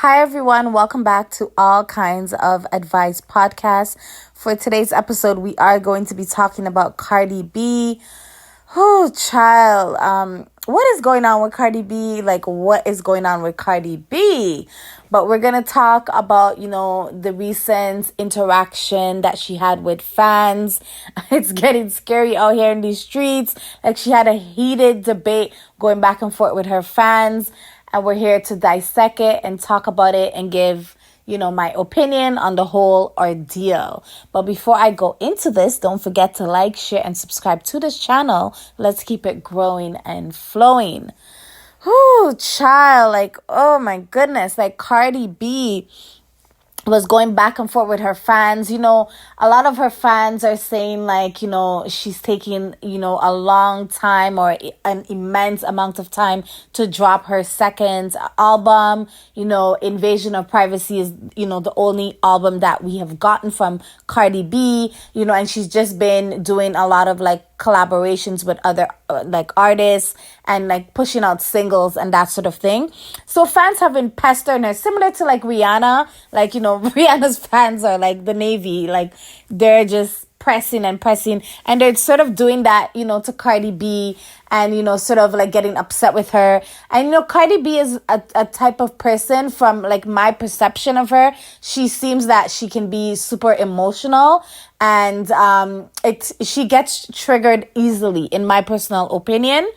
Hi, everyone. Welcome back to All Kinds of Advice podcast. For today's episode, we are going to be talking about Cardi B. Oh, child. What is going on with Cardi B? What is going on with Cardi B? But we're going to talk about, the recent interaction that she had with fans. It's getting scary out here in these streets. She had a heated debate going back and forth with her fans. And we're here to dissect it and talk about it and give, my opinion on the whole ordeal. But before I go into this, don't forget to like, share, and subscribe to this channel. Let's keep it growing and flowing. Ooh, child, oh my goodness, Cardi B was going back and forth with her fans. A lot of her fans are saying she's taking, a long time or an immense amount of time to drop her second album. Invasion of Privacy is, the only album that we have gotten from Cardi B, and she's just been doing a lot of collaborations with other artists and pushing out singles and that sort of thing. So fans have been pestering her, similar to Rihanna. Rihanna's fans are the Navy, they're just pressing and they're sort of doing that, to Cardi B and, sort of getting upset with her. And, Cardi B is a type of person from my perception of her. She seems that she can be super emotional and she gets triggered easily, in my personal opinion.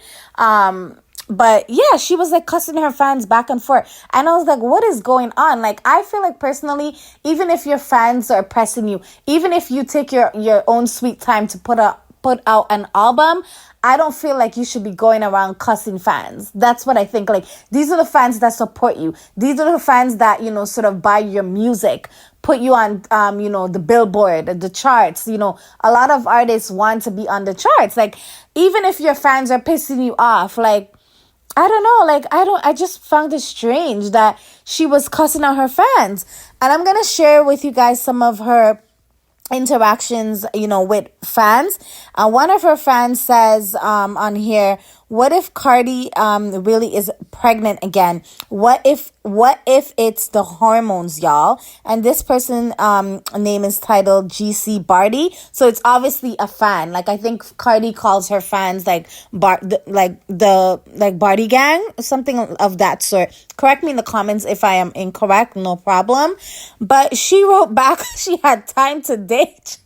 But yeah, she was cussing her fans back and forth. And I was like, what is going on? I feel personally, even if your fans are pressing you, even if you take your own sweet time to put out an album, I don't feel you should be going around cussing fans. That's what I think. These are the fans that support you. These are the fans that, sort of buy your music, put you on, the Billboard, the charts. A lot of artists want to be on the charts. Even if your fans are pissing you off, I don't know, I just found it strange that she was cussing out her fans. And I'm going to share with you guys some of her interactions, with fans. One of her fans says on here, what if Cardi really is pregnant again? What if it's the hormones, y'all? And this person name is titled GC Barty. So it's obviously a fan. I think Cardi calls her fans the Barty gang, something of that sort. Correct me in the comments if I am incorrect, no problem. But she wrote back, she had time to date.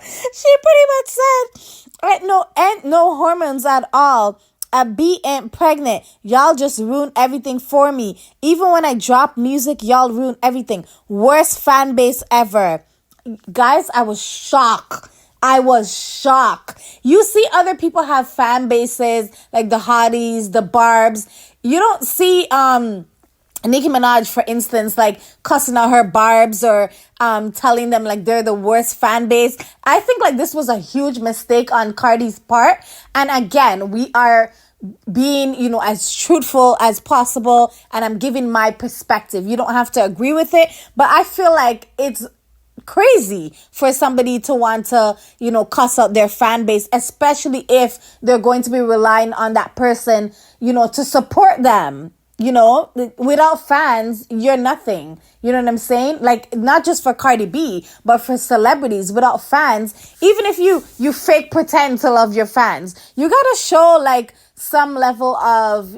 She pretty much said, no hormones at all. A B ain't pregnant. Y'all just ruin everything for me. Even when I drop music, y'all ruin everything. Worst fan base ever. Guys, I was shocked. You see other people have fan bases, the Hotties, the Barbs. You don't see Nicki Minaj, for instance, cussing out her Barbs or telling them they're the worst fan base. I think this was a huge mistake on Cardi's part. And again, we are being, as truthful as possible. And I'm giving my perspective. You don't have to agree with it. But I feel it's crazy for somebody to want to, cuss out their fan base, especially if they're going to be relying on that person, to support them. Without fans, you're nothing. You know what I'm saying? Not just for Cardi B, but for celebrities. Without fans, even if you fake pretend to love your fans, you gotta show some level of,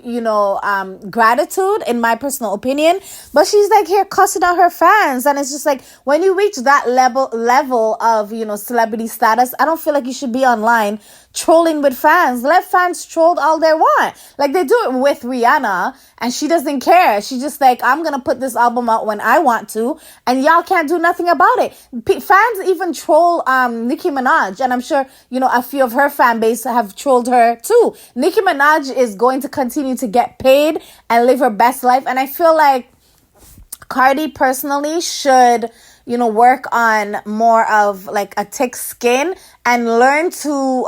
gratitude, in my personal opinion. But she's here cussing out her fans. And it's just when you reach that level of, celebrity status, I don't feel you should be online trolling with fans. Let fans troll all they want. They do it with Rihanna and she doesn't care. She's just I'm going to put this album out when I want to and y'all can't do nothing about it. Fans even troll Nicki Minaj, and I'm sure, a few of her fan base have trolled her too. Nicki Minaj is going to continue to get paid and live her best life. And I feel Cardi personally should, work on more of a thick skin and learn to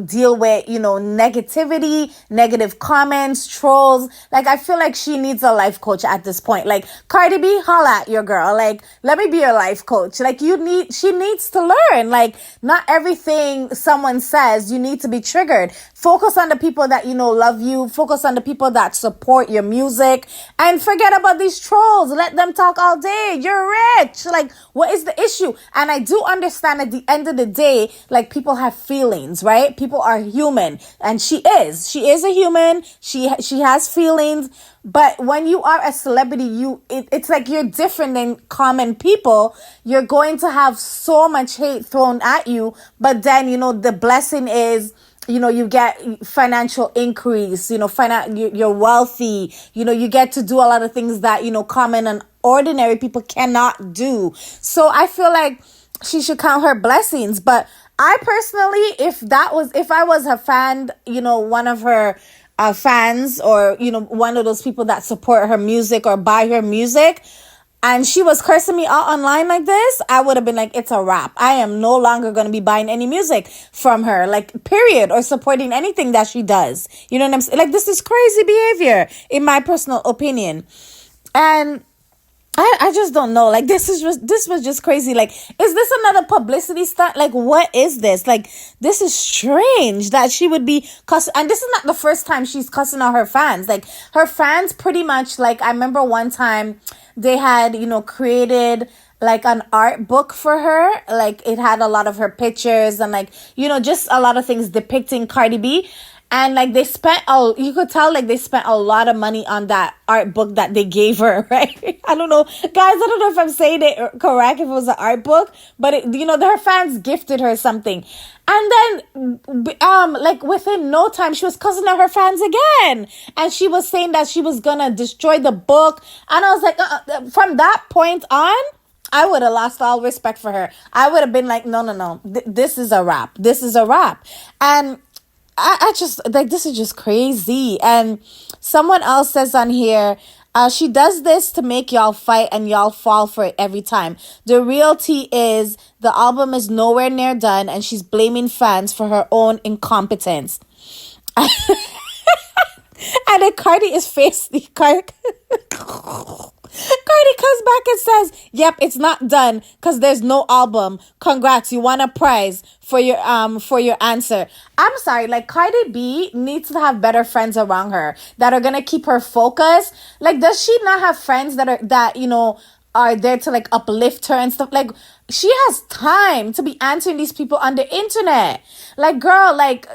deal with, negativity, negative comments, trolls. Like, I feel like she needs a life coach at this point. Like, Cardi B, holla at your girl. Like, let me be your life coach. Like, she needs to learn. Like, not everything someone says, you need to be triggered. Focus on the people that, love you. Focus on the people that support your music, and forget about these trolls. Let them talk all day. You're rich. Like, what is the issue? And I do understand at the end of the day, like, people have feelings, right? People are human, and she is a human. She has feelings. But when you are a celebrity, it's like you're different than common people. You're going to have so much hate thrown at you. But then, the blessing is, you get financial increase, you're wealthy, you get to do a lot of things that, common and ordinary people cannot do. So I feel like she should count her blessings. But I personally, if I was a fan, one of her fans, or, one of those people that support her music or buy her music, and she was cursing me out online like this, I would have been like, it's a wrap. I am no longer going to be buying any music from her, like, period, or supporting anything that she does. You know what I'm saying? Like, this is crazy behavior, in my personal opinion. And I just don't know. Like, this was just crazy. Like, is this another publicity stunt? Like, what is this? Like, this is strange that she would be cussing. And this is not the first time she's cussing out her fans. Like, her fans pretty much, like, I remember one time they had, created like an art book for her. Like, it had a lot of her pictures and, like, just a lot of things depicting Cardi B. And, like, you could tell, like, they spent a lot of money on that art book that they gave her, right? I don't know. Guys, I don't know if I'm saying it correct, if it was an art book, but, her fans gifted her something. And then, like, within no time, she was cussing out her fans again. And she was saying that she was gonna destroy the book. And I was like, from that point on, I would have lost all respect for her. I would have been like, no. This is a wrap. This is a wrap. And I just, like, this is just crazy. And someone else says on here, she does this to make y'all fight and y'all fall for it every time. The real tea is the album is nowhere near done and she's blaming fans for her own incompetence. And then Cardi is Cardi comes back and says, yep, it's not done because there's no album. Congrats, you won a prize for your answer. I'm sorry, like, Cardi B needs to have better friends around her that are gonna keep her focused. Like, does she not have friends that are there to, like, uplift her and stuff? Like, she has time to be answering these people on the internet. Like, girl, like,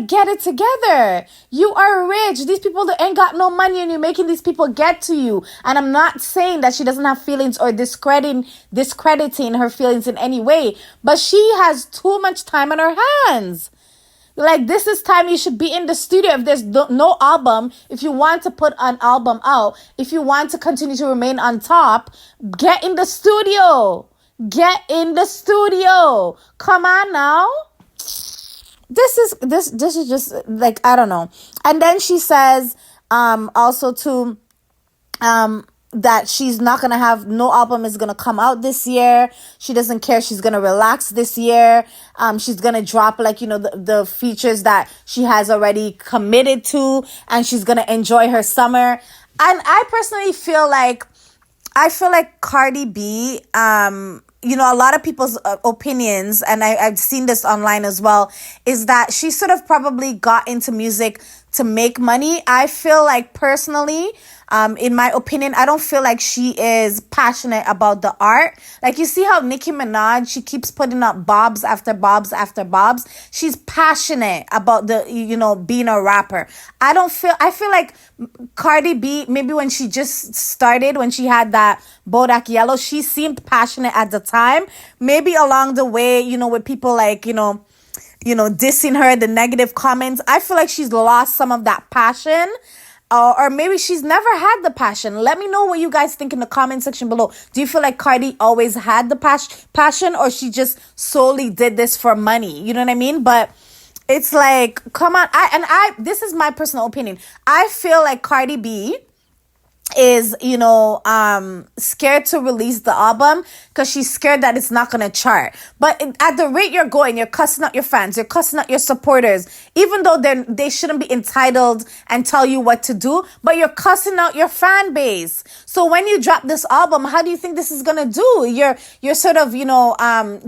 get it together. You are rich. These people that ain't got no money, and you're making these people get to you. And I'm not saying that she doesn't have feelings or discrediting her feelings in any way, but she has too much time on her hands. Like, this is time you should be in the studio. If there's no album, if you want to put an album out, if you want to continue to remain on top, get in the studio. Get in the studio. Come on now. This is just, like, I don't know. And then she says also too that she's not gonna have, no album is gonna come out this year. She doesn't care. She's gonna relax this year. She's gonna drop, like, the features that she has already committed to, and she's gonna enjoy her summer. And I personally feel like Cardi B, a lot of people's opinions, and I've seen this online as well, is that she sort of probably got into music to make money. I feel like, personally, in my opinion, I don't feel like she is passionate about the art. Like, you see how Nicki Minaj, she keeps putting up bobs after bobs after bobs. She's passionate about being a rapper. I feel like Cardi B, maybe when she just started, when she had that Bodak Yellow, she seemed passionate at the time. Maybe along the way, with people like, dissing her, the negative comments, I feel like she's lost some of that passion. Or maybe she's never had the passion. Let me know what you guys think in the comment section below. Do you feel like Cardi always had the passion, or she just solely did this for money? You know what I mean? But it's like, come on. This is my personal opinion. I feel like Cardi B is, scared to release the album because she's scared that it's not going to chart. But at the rate you're going, you're cussing out your fans, you're cussing out your supporters, even though they shouldn't be entitled and tell you what to do, but you're cussing out your fan base. So when you drop this album, how do you think this is going to do? You're sort of,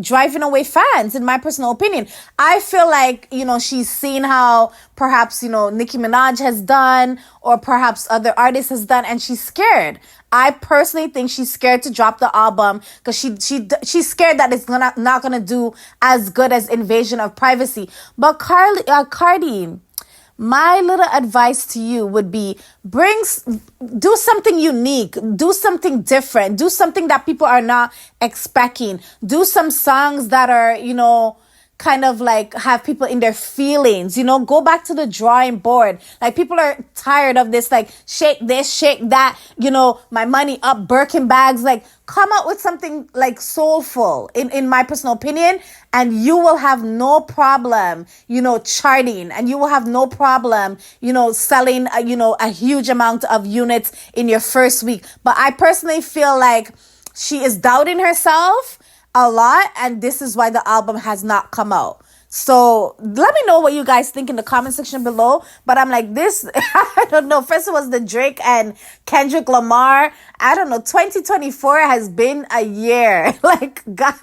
driving away fans, in my personal opinion. I feel like, she's seen how perhaps, Nicki Minaj has done, or perhaps other artists has done, and she's scared. I personally think she's scared to drop the album because she's scared that it's not gonna do as good as Invasion of Privacy. But Cardi, my little advice to you would be do something unique, do something different, do something that people are not expecting. Do some songs that are, kind of like have people in their feelings, go back to the drawing board. Like, people are tired of this, like, shake this, shake that, my money up, Birkin bags. Like, come up with something like soulful, in my personal opinion, and you will have no problem, charting, and you will have no problem, selling, a huge amount of units in your first week. But I personally feel like she is doubting herself a lot, and this is why the album has not come out. So let me know what you guys think in the comment section below. But I'm like, this, I don't know. First it was the Drake and Kendrick Lamar. I don't know. 2024 has been a year. Like, God.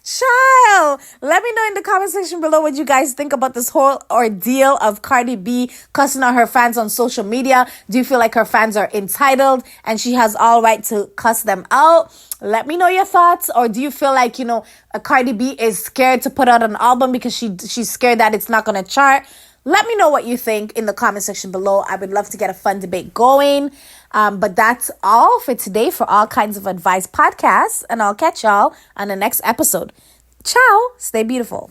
Child, let me know in the comment section below what you guys think about this whole ordeal of Cardi B cussing out her fans on social media. Do you feel like her fans are entitled and she has all right to cuss them out? Let me know your thoughts. Or do you feel like, Cardi B is scared to put out an album because she's scared that it's not going to chart? Let me know what you think in the comment section below. I would love to get a fun debate going. But that's all for today for All Kinds of Advice podcast. And I'll catch y'all on the next episode. Ciao. Stay beautiful.